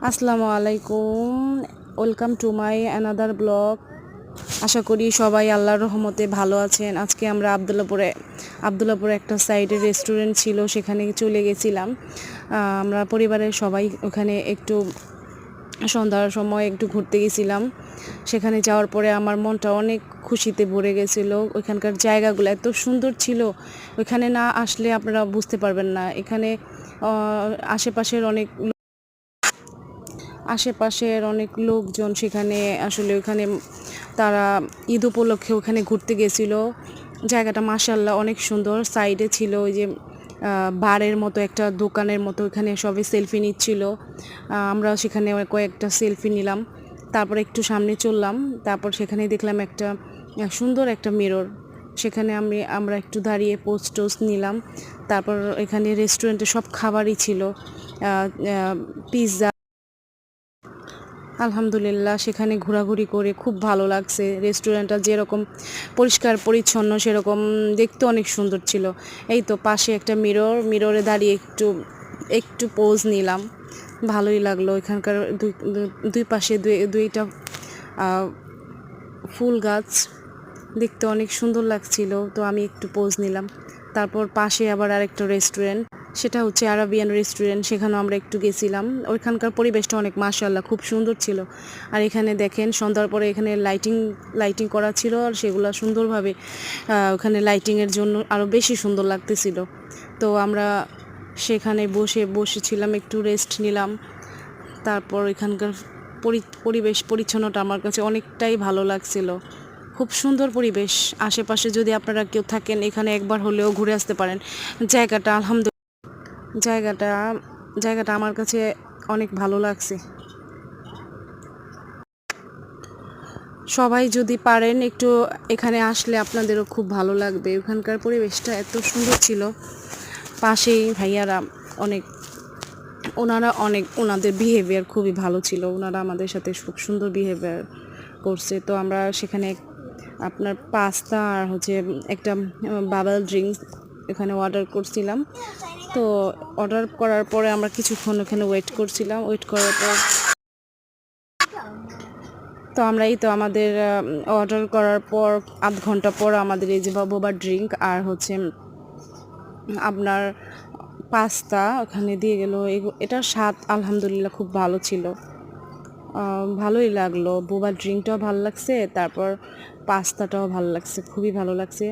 আসসালামু আলাইকুম, welcome to my another blog. আশা করি সবাই আল্লাহর রহমতে ভালো আছেন। আজকে আমরা আবদুল্লাপুরে একটা সাইডে রেস্টুরেন্ট ছিল, সেখানে চলে গেছিলাম। আমরা পরিবারের সবাই ওখানে একটু সন্ধ্যার সময় একটু ঘুরতে গেছিলাম। সেখানে যাওয়ার পরে আমার মনটা অনেক খুশিতে ভরে গেছিলো। ওইখানকার জায়গাগুলো এত সুন্দর ছিল, ওইখানে না আসলে আপনারা বুঝতে পারবেন না। এখানে আশেপাশের অনেক লোকজন সেখানে আসলে ওখানে তারা ঈদ উপলক্ষে ওখানে ঘুরতে গেছিলো। জায়গাটা মাশাআল্লাহ অনেক সুন্দর। সাইডে ছিল ওই যে বারের মতো একটা দোকানের মতো, ওখানে সবাই সেলফি নিচ্ছিল। আমরা সেখানে কয়েকটা সেলফি নিলাম। তারপর একটু সামনে চললাম, তারপর সেখানে দেখলাম একটা সুন্দর একটা মিরর। সেখানে আমরা একটু দাঁড়িয়ে পোস্ট টোস্ট নিলাম। তারপর এখানে রেস্টুরেন্টে সব খাবারই ছিল, পিৎজা। আলহামদুলিল্লাহ সেখানে ঘোরাঘুরি করে খুব ভালো লাগছে। রেস্টুরেন্টটা যেরকম পরিষ্কার পরিচ্ছন্ন, সেরকম দেখতে অনেক সুন্দর ছিল। এই তো পাশে একটা মিররে দাঁড়িয়ে একটু একটু পোজ নিলাম, ভালোই লাগলো। এখানকার দুই পাশে দুইটা ফুল গাছ দেখতে অনেক সুন্দর লাগছিল, তো আমি একটু পোজ নিলাম। তারপর পাশে আবার আরেকটা রেস্টুরেন্ট, সেটা হচ্ছে আরাবিয়ান রেস্টুরেন্ট, সেখানেও আমরা একটু গেছিলাম। ওইখানকার পরিবেশটা অনেক মাশাআল্লাহ খুব সুন্দর ছিল। আর এখানে দেখেন সন্ধ্যার পরে এখানে লাইটিং করা ছিল, আর সেগুলো সুন্দরভাবে ওখানে লাইটিংয়ের জন্য আরও বেশি সুন্দর লাগতেছিল। তো আমরা সেখানে বসেছিলাম, একটু রেস্ট নিলাম। তারপর এখানকার পরিবেশ পরিচ্ছন্নতা আমার কাছে অনেকটাই ভালো লাগছিল। খুব সুন্দর পরিবেশ। আশেপাশে যদি আপনারা কেউ থাকেন, এখানে একবার হলেও ঘুরে আসতে পারেন। জায়গাটা জায়গাটা জায়গাটা আমার কাছে অনেক ভালো লাগছে। সবাই যদি পারেন একটু এখানে আসলে আপনাদেরও খুব ভালো লাগবে। ওখানকার পরিবেশটা এত সুন্দর ছিল। পাশেই ভাইয়ারা ওনাদের বিহেভিয়ার খুবই ভালো ছিল। ওনারা আমাদের সাথে খুব সুন্দর বিহেভিয়ার করছে। তো আমরা সেখানে আপনার পাস্তা আর হচ্ছে একটা বাবল ড্রিঙ্কস এখানে অর্ডার করছিলাম। তো অর্ডার করার পরে আমরা কিছুক্ষণ ওখানে ওয়েট করার পর তো আমরা আমাদের অর্ডার করার পর আধ ঘন্টা পর আমাদের এই যে বোবা ড্রিঙ্ক আর হচ্ছে আপনার পাস্তা ওখানে দিয়ে গেল। এটার স্বাদ আলহামদুলিল্লাহ খুব ভালো ছিল, ভালোই লাগলো। বোবা ড্রিঙ্কটাও ভালো লাগছে, তারপর পাস্তাটাও ভালো লাগছে, খুবই ভালো লাগছে।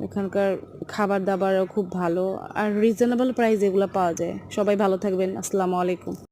এখানকার খাবার দাবারও খুব ভালো, আর রিজনেবল প্রাইস এগুলো পাওয়া যায়। সবাই ভালো থাকবেন। আসসালামু আলাইকুম।